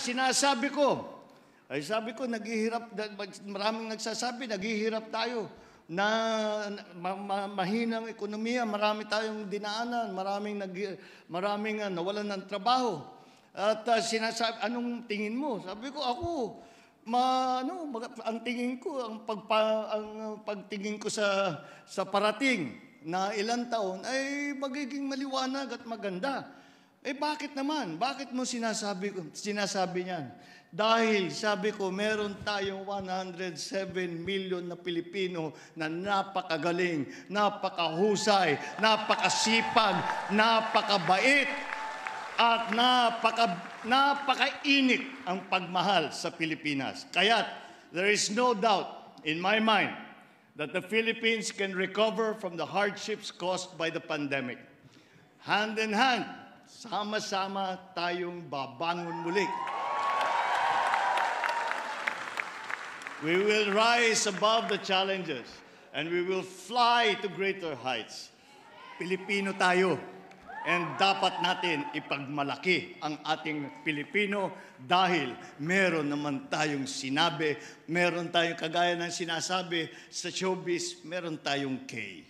sinasabi ko, ay sabi ko, maraming nagsasabi, naghihirap tayo na mahinang ekonomiya, marami tayong dinaanan, maraming nawalan ng trabaho. At sinasabi, anong tingin mo? Sabi ko, ang tingin ko, ang pagtingin ko sa parating na ilang taon ay magiging maliwanag at maganda. Bakit naman? Bakit mo sinasabi niyan? Dahil sabi ko, meron tayong 107 million na Pilipino na napakagaling, napakahusay, napakasipag, napakabait, at napakainit ang pagmahal sa Pilipinas. Kaya there is no doubt in my mind that the Philippines can recover from the hardships caused by the pandemic. Hand in hand, sama-sama tayong babangon muli. We will rise above the challenges and we will fly to greater heights. Pilipino tayo, and dapat natin ipagmalaki ang ating Pilipino dahil meron naman tayong sinabi, meron tayong kagaya ng sinasabi sa showbiz, meron tayong K.